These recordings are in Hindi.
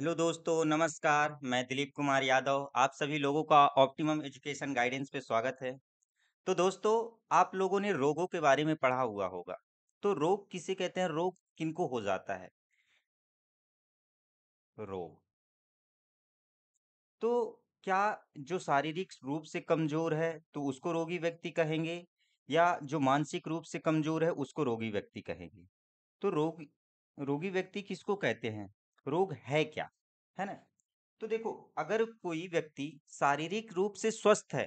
हेलो दोस्तों, नमस्कार। मैं दिलीप कुमार यादव, आप सभी लोगों का ऑप्टिमम एजुकेशन गाइडेंस पे स्वागत है। तो दोस्तों, आप लोगों ने रोगों के बारे में पढ़ा हुआ होगा। तो रोग किसे कहते हैं? रोग किनको हो जाता है? रोग। तो क्या जो शारीरिक रूप से कमजोर है तो उसको रोगी व्यक्ति कहेंगे, या जो मानसिक रूप से कमजोर है उसको रोगी व्यक्ति कहेंगे? तो रोगी व्यक्ति किसको कहते हैं? रोग है क्या? है ना? तो देखो, अगर कोई व्यक्ति शारीरिक रूप से स्वस्थ है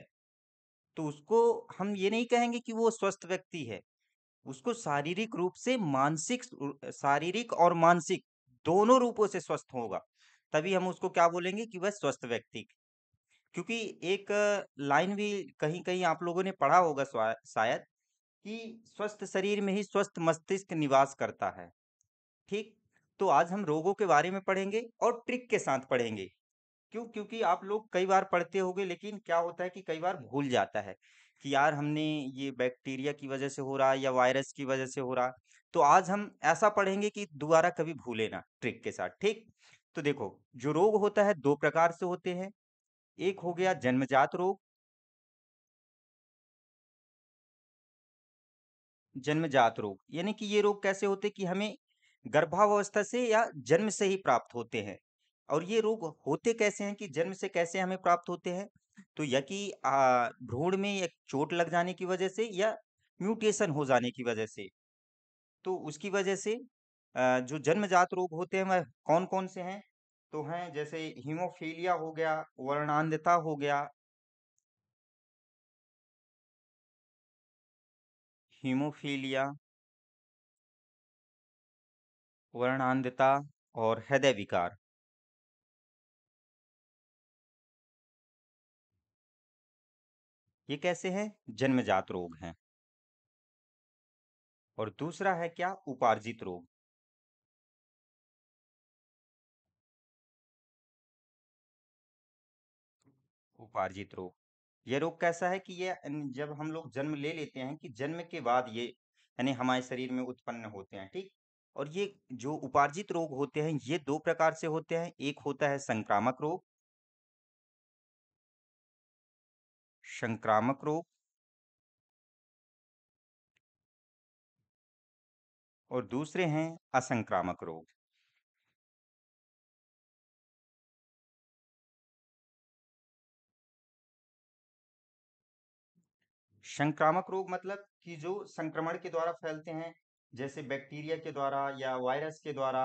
तो उसको हम ये नहीं कहेंगे कि वो स्वस्थ व्यक्ति है। उसको शारीरिक और मानसिक दोनों रूपों से स्वस्थ होगा, तभी हम उसको क्या बोलेंगे कि वह स्वस्थ व्यक्ति। क्योंकि एक लाइन भी कहीं कहीं आप लोगों ने पढ़ा होगा शायद, कि स्वस्थ शरीर में ही स्वस्थ मस्तिष्क निवास करता है। ठीक। तो आज हम रोगों के बारे में पढ़ेंगे और ट्रिक के साथ पढ़ेंगे। क्यों? क्योंकि आप लोग कई बार पढ़ते होंगे, लेकिन क्या होता है कि कई बार भूल जाता है कि यार हमने ये बैक्टीरिया की वजह से हो रहा है या वायरस की वजह से हो रहा है। तो आज हम ऐसा पढ़ेंगे कि दोबारा कभी भूले ना, ट्रिक के साथ। ठीक। तो देखो, जो रोग होता है दो प्रकार से होते हैं। एक हो गया जन्मजात रोग। जन्मजात रोग यानी कि ये रोग कैसे होते हैं कि हमें गर्भावस्था से या जन्म से ही प्राप्त होते हैं। और ये रोग होते कैसे हैं कि जन्म से कैसे हमें प्राप्त होते हैं? तो या कि भ्रूण में एक चोट लग जाने की वजह से, या म्यूटेशन हो जाने की वजह से। तो उसकी वजह से जो जन्मजात रोग होते हैं वह कौन कौन से हैं? तो हैं जैसे हीमोफीलिया हो गया, वर्णांधता हो गया। हीमोफीलिया, वर्णांधता और हृदय विकार। ये कैसे हैं? जन्मजात रोग हैं। और दूसरा है क्या? उपार्जित रोग। उपार्जित रोग, ये रोग कैसा है कि ये जब हम लोग जन्म ले लेते हैं, कि जन्म के बाद ये यानी हमारे शरीर में उत्पन्न होते हैं। ठीक। और ये जो उपार्जित रोग होते हैं ये दो प्रकार से होते हैं। एक होता है संक्रामक रोग। संक्रामक रोग। और दूसरे हैं असंक्रामक रोग। संक्रामक रोग मतलब कि जो संक्रमण के द्वारा फैलते हैं, जैसे बैक्टीरिया के द्वारा या वायरस के द्वारा,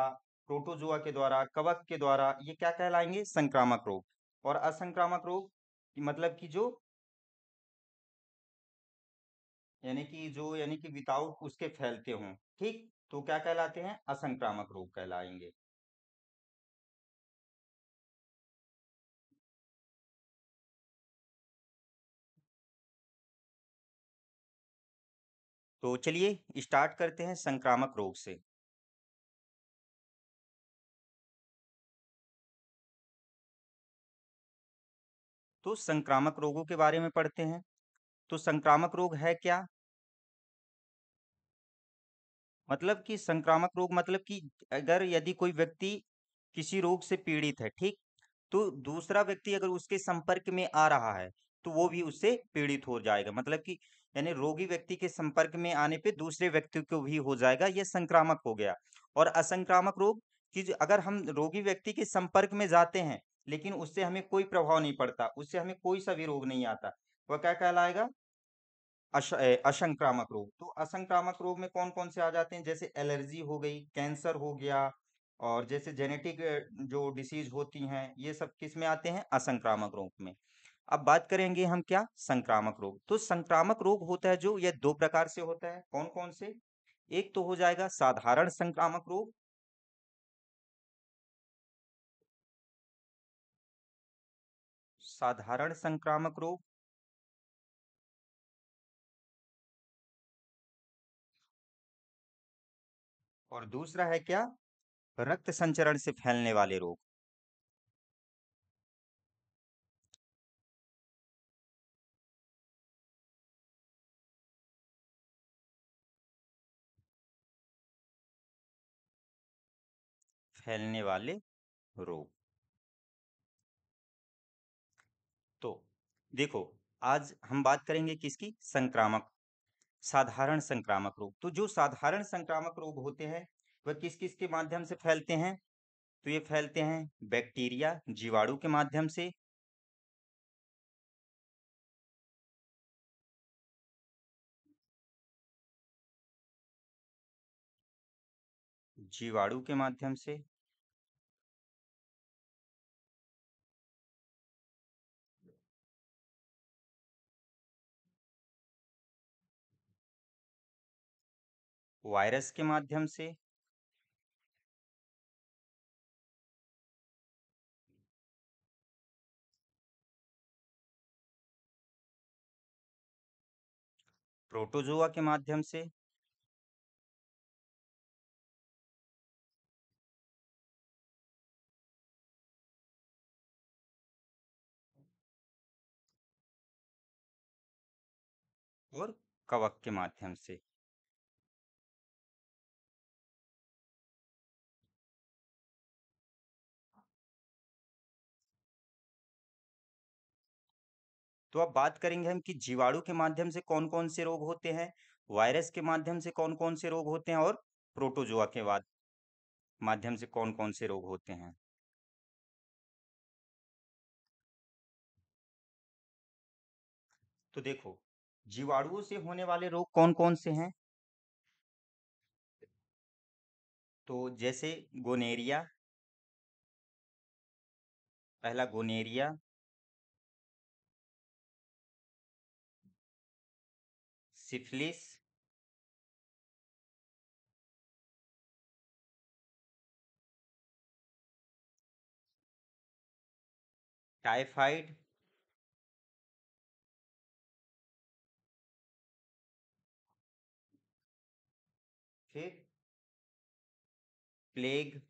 प्रोटोजोआ के द्वारा, कवक के द्वारा, ये क्या कहलाएंगे? संक्रामक रोग। और असंक्रामक रोग मतलब कि जो यानी कि विदाउट उसके फैलते हों। ठीक। तो क्या कहलाते हैं? असंक्रामक रोग कहलाएंगे। तो चलिए स्टार्ट करते हैं संक्रामक रोग से। तो संक्रामक रोगों के बारे में पढ़ते हैं। तो संक्रामक रोग है क्या? मतलब कि संक्रामक रोग मतलब कि अगर यदि कोई व्यक्ति किसी रोग से पीड़ित है, ठीक, तो दूसरा व्यक्ति अगर उसके संपर्क में आ रहा है तो वो भी उससे पीड़ित हो जाएगा। मतलब कि यानी रोगी व्यक्ति के संपर्क में आने पे दूसरे व्यक्ति को भी हो जाएगा, ये संक्रामक हो गया। और असंक्रामक रोग कि अगर हम रोगी व्यक्ति के संपर्क में जाते हैं लेकिन उससे हमें कोई प्रभाव नहीं पड़ता, उससे हमें कोई सा भी रोग नहीं आता, वह क्या कहलाएगा? असंक्रामक रोग। तो असंक्रामक रोग में कौन कौन से आ जाते हैं? जैसे एलर्जी हो गई, कैंसर हो गया, और जैसे जेनेटिक जो डिसीज होती हैं, ये सब किस में आते हैं? असंक्रामक रोग में। अब बात करेंगे हम क्या? संक्रामक रोग। तो संक्रामक रोग होता है जो, यह दो प्रकार से होता है। कौन कौन से? एक तो हो जाएगा साधारण संक्रामक रोग। साधारण संक्रामक रोग। और दूसरा है क्या? रक्त संचरण से फैलने वाले रोग। फैलने वाले रोग। देखो, आज हम बात करेंगे किसकी? संक्रामक, साधारण संक्रामक रोग। तो जो साधारण संक्रामक रोग होते हैं वह किस किस के माध्यम से फैलते हैं? तो ये फैलते हैं बैक्टीरिया, जीवाणु के माध्यम से, जीवाणु के माध्यम से, वायरस के माध्यम से, प्रोटोजोआ के माध्यम से, और कवक के माध्यम से। तो अब बात करेंगे हम कि जीवाणु के माध्यम से कौन कौन से रोग होते हैं, वायरस के माध्यम से कौन कौन से रोग होते हैं, और प्रोटोजोआ के माध्यम से कौन कौन से रोग होते हैं। तो देखो, जीवाणुओं से होने वाले रोग कौन कौन से हैं? तो जैसे गोनेरिया, पहला गोनेरिया, सिफिलिस, टाइफाइड, फिर प्लेग,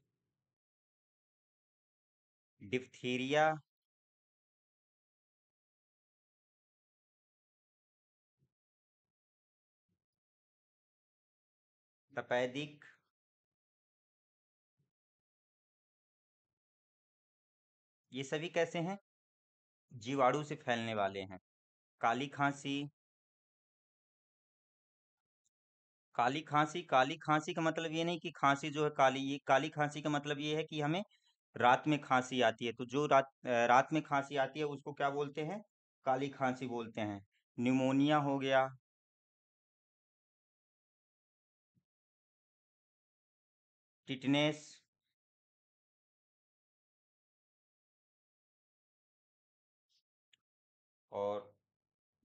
डिप्थीरिया, तपेदिक, ये सभी कैसे हैं? जीवाणु से फैलने वाले हैं। काली खांसी, काली खांसी का मतलब ये नहीं कि खांसी जो है काली, ये काली खांसी का मतलब ये है कि हमें रात में खांसी आती है। तो जो रात में खांसी आती है उसको क्या बोलते हैं? काली खांसी बोलते हैं। निमोनिया हो गया, टिटनेस, और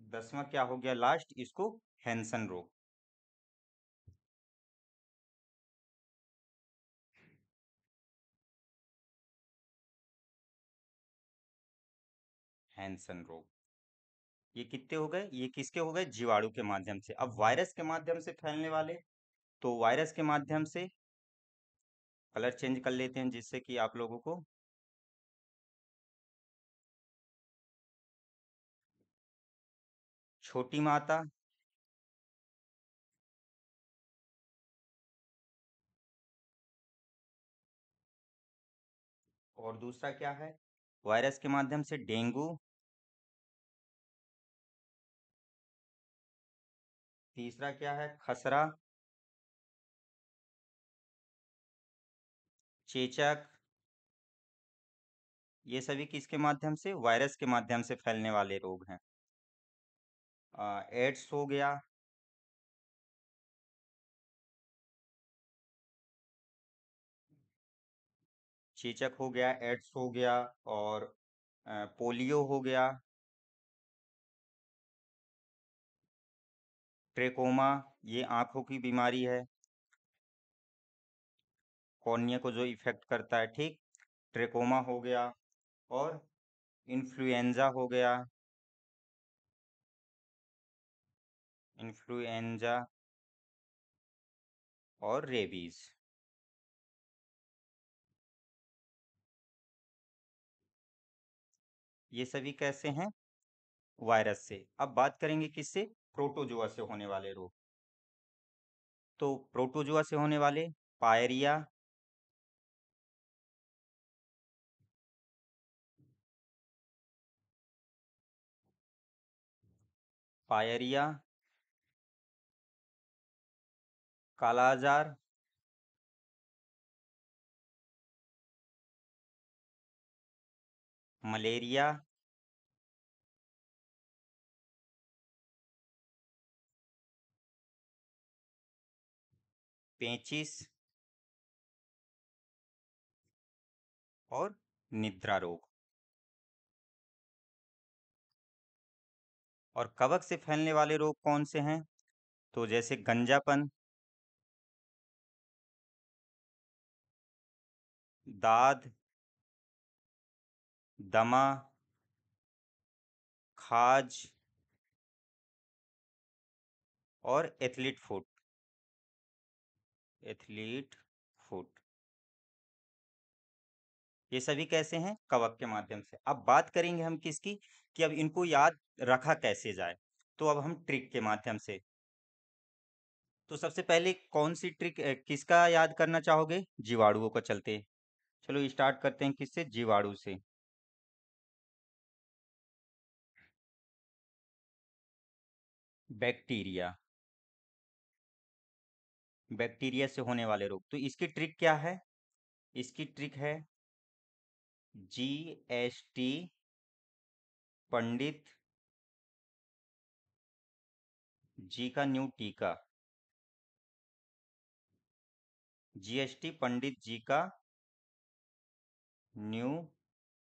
10वां क्या हो गया लास्ट इसको? हैंसन रोग। हैंसन रोग, ये कितने हो गए? ये किसके हो गए? जीवाणु के माध्यम से। अब वायरस के माध्यम से फैलने वाले, तो वायरस के माध्यम से कलर चेंज कर लेते हैं जिससे कि आप लोगों को, छोटी माता, और दूसरा क्या है? वायरस के माध्यम से डेंगू, तीसरा क्या है? खसरा, चेचक, ये सभी किसके माध्यम से? वायरस के माध्यम से फैलने वाले रोग हैं। एड्स हो गया, चेचक हो गया, एड्स हो गया, और पोलियो हो गया, ट्रेकोमा, ये आंखों की बीमारी है, कॉर्निया को जो इफेक्ट करता है, ठीक। ट्रेकोमा हो गया, और इन्फ्लुएंजा हो गया, इन्फ्लुएंजा, और रेबीज, ये सभी कैसे हैं? वायरस से। अब बात करेंगे किससे? प्रोटोजुआ से होने वाले रोग। तो प्रोटोजुआ से होने वाले, पायरिया, पायरिया, काला आजार, मलेरिया, पेचिस और निद्रा रोग। और कवक से फैलने वाले रोग कौन से हैं? तो जैसे गंजापन, दाद, दमा, खाज और एथलीट फुट। एथलीट फुट, ये सभी कैसे हैं? कवक के माध्यम से। अब बात करेंगे हम किसकी, कि अब इनको याद रखा कैसे जाए। तो अब हम ट्रिक के माध्यम से। तो सबसे पहले कौन सी ट्रिक किसका याद करना चाहोगे? जीवाणुओं का चलते। चलो स्टार्ट करते हैं किससे? जीवाणु से। बैक्टीरिया, बैक्टीरिया से होने वाले रोग। तो इसकी ट्रिक क्या है? इसकी ट्रिक है GST पंडित जी का न्यू टीका। GST पंडित जी का न्यू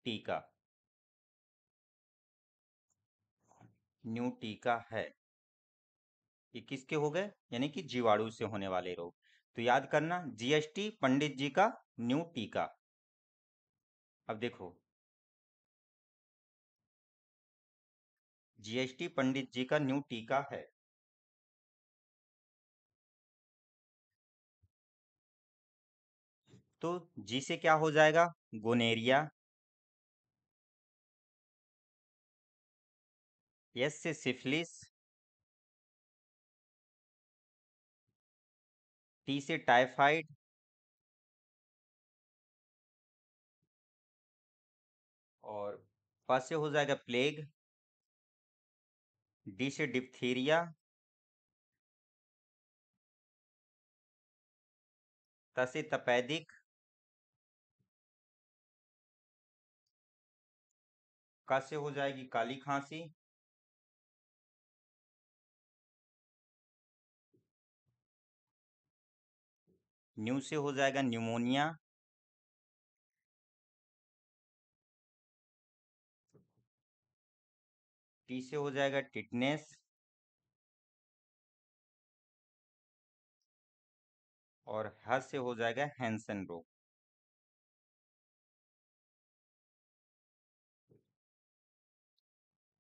टीका। न्यू टीका है, ये किसके हो गए? यानी कि जीवाणु से होने वाले रोग। तो याद करना, GST पंडित जी का न्यू टीका। अब देखो, GST पंडित जी का न्यू टीका है। तो जी से क्या हो जाएगा? गोनेरिया। एस से सिफिलिस। टी से टाइफाइड। और प से हो जाएगा प्लेग। डी से डिप्थीरिया। त से तपेदिक। क से हो जाएगी काली खांसी। न्यू से हो जाएगा न्यूमोनिया। टी से हो जाएगा टिटनेस। और ह से हो जाएगा हैंसन रोग।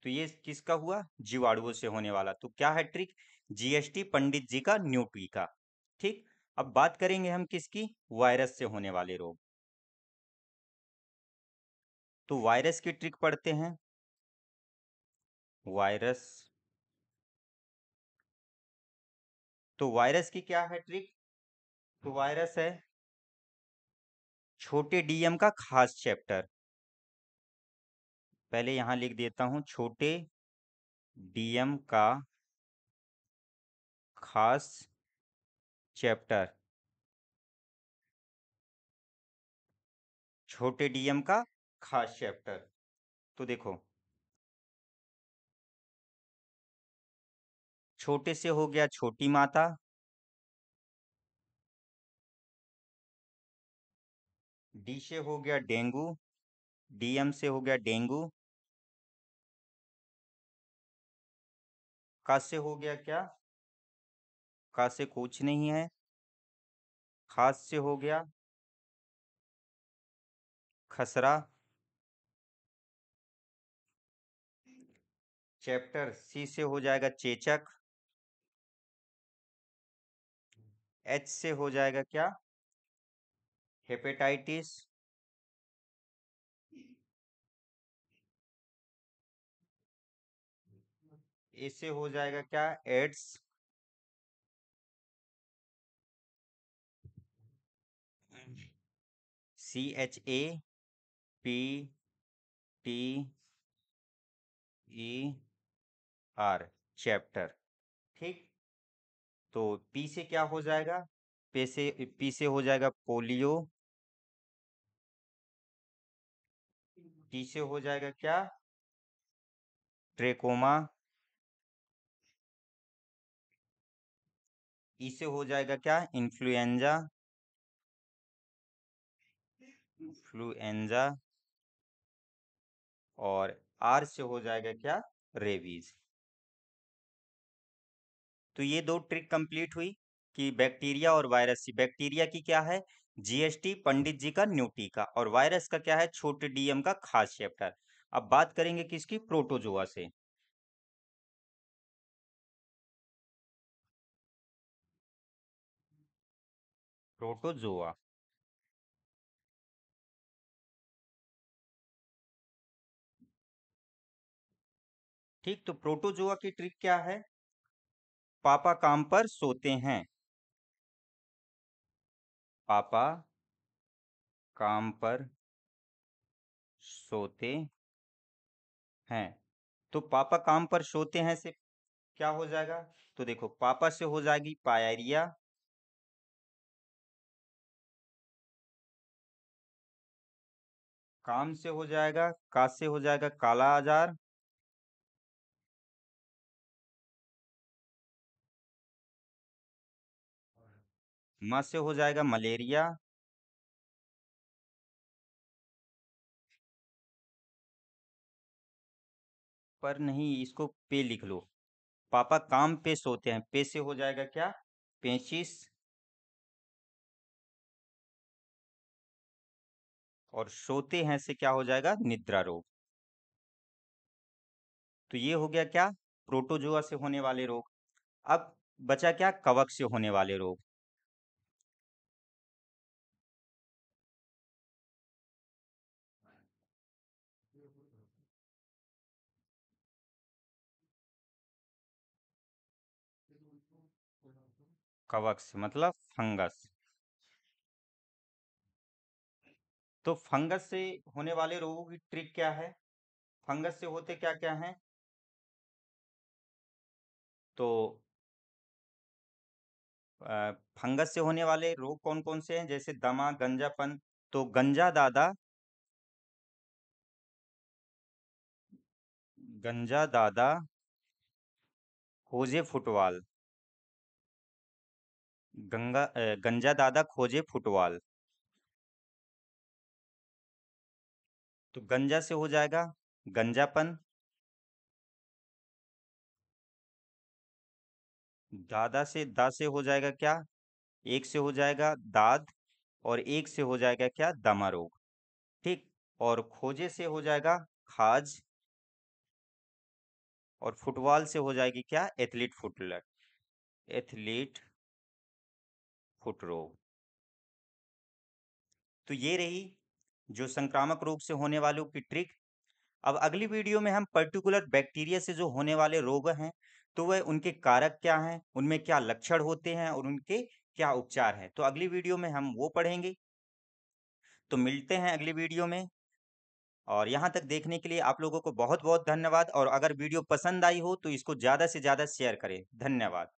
तो ये किसका हुआ? जीवाणुओं से होने वाला। तो क्या है ट्रिक? GST पंडित जी का न्यू टीका। ठीक। अब बात करेंगे हम किसकी? वायरस से होने वाले रोग। तो वायरस की ट्रिक पढ़ते हैं। वायरस। तो वायरस की क्या है ट्रिक? तो वायरस है छोटे डीएम का खास चैप्टर। पहले यहां लिख देता हूं, छोटे डीएम का खास चैप्टर। छोटे डीएम का खास चैप्टर। तो देखो, छोटे से हो गया छोटी माता। डी से हो गया डेंगू। डीएम से हो गया डेंगू। का से हो गया क्या? का से कुछ नहीं है। खास से हो गया खसरा। चैप्टर सी से हो जाएगा चेचक। एच से हो जाएगा क्या? हेपेटाइटिस। ए से हो जाएगा क्या? एड्स। CHAPTER। चैप्टर। ठीक, तो पी से क्या हो जाएगा? पी से हो जाएगा पोलियो। टी से हो जाएगा क्या? ट्रेकोमा। ई से हो जाएगा क्या? इन्फ्लुएंजा। इन्फ्लुएंजा। और आर से हो जाएगा क्या? रेबीज। तो ये दो ट्रिक कंप्लीट हुई कि बैक्टीरिया और वायरस की। बैक्टीरिया की क्या है? जीएसटी पंडित जी का न्यूटी का, और वायरस का क्या है? छोटे डीएम का खास चैप्टर। अब बात करेंगे किसकी? प्रोटोजोआ से। प्रोटोजोआ। ठीक, तो प्रोटोजोआ की ट्रिक क्या है? पापा काम पर सोते हैं। पापा काम पर सोते हैं। तो पापा काम पर सोते हैं से क्या हो जाएगा? तो देखो, पापा से हो जाएगी पायरिया। काम से हो जाएगा, का से हो जाएगा काला आजार। माँ से हो जाएगा मलेरिया। पर नहीं, इसको पे लिख लो। पापा काम पे सोते हैं, पे से हो जाएगा क्या? पेचिस। और सोते हैं से क्या हो जाएगा? निद्रा रोग। तो ये हो गया क्या? प्रोटोजोआ से होने वाले रोग। अब बचा क्या? कवक से होने वाले रोग। कवक से मतलब फंगस। तो फंगस से होने वाले रोगों की ट्रिक क्या है? फंगस से होते क्या क्या हैं? तो फंगस से होने वाले रोग कौन कौन से हैं? जैसे दमा, गंजापन। तो गंजा दादा, गंजा दादा खोजे फुटवाल। गंजा दादा खोजे फुटवाल। तो गंजा से हो जाएगा गंजापन। दादा से दा से हो जाएगा क्या? एक से हो जाएगा दाद। और एक से हो जाएगा क्या? दमा रोग। ठीक। और खोजे से हो जाएगा खाज। और फुटबॉल से हो जाएगी क्या? एथलीट फुटलर। एथलीट फुट रोग। तो ये रही जो संक्रामक रोग से होने वालों की ट्रिक। अब अगली वीडियो में हम पर्टिकुलर बैक्टीरिया से जो होने वाले रोग हैं, तो वह उनके कारक क्या हैं, उनमें क्या लक्षण होते हैं और उनके क्या उपचार हैं, तो अगली वीडियो में हम वो पढ़ेंगे। तो मिलते हैं अगली वीडियो में। और यहाँ तक देखने के लिए आप लोगों को बहुत बहुत धन्यवाद। और अगर वीडियो पसंद आई हो तो इसको ज़्यादा से ज़्यादा शेयर करें। धन्यवाद।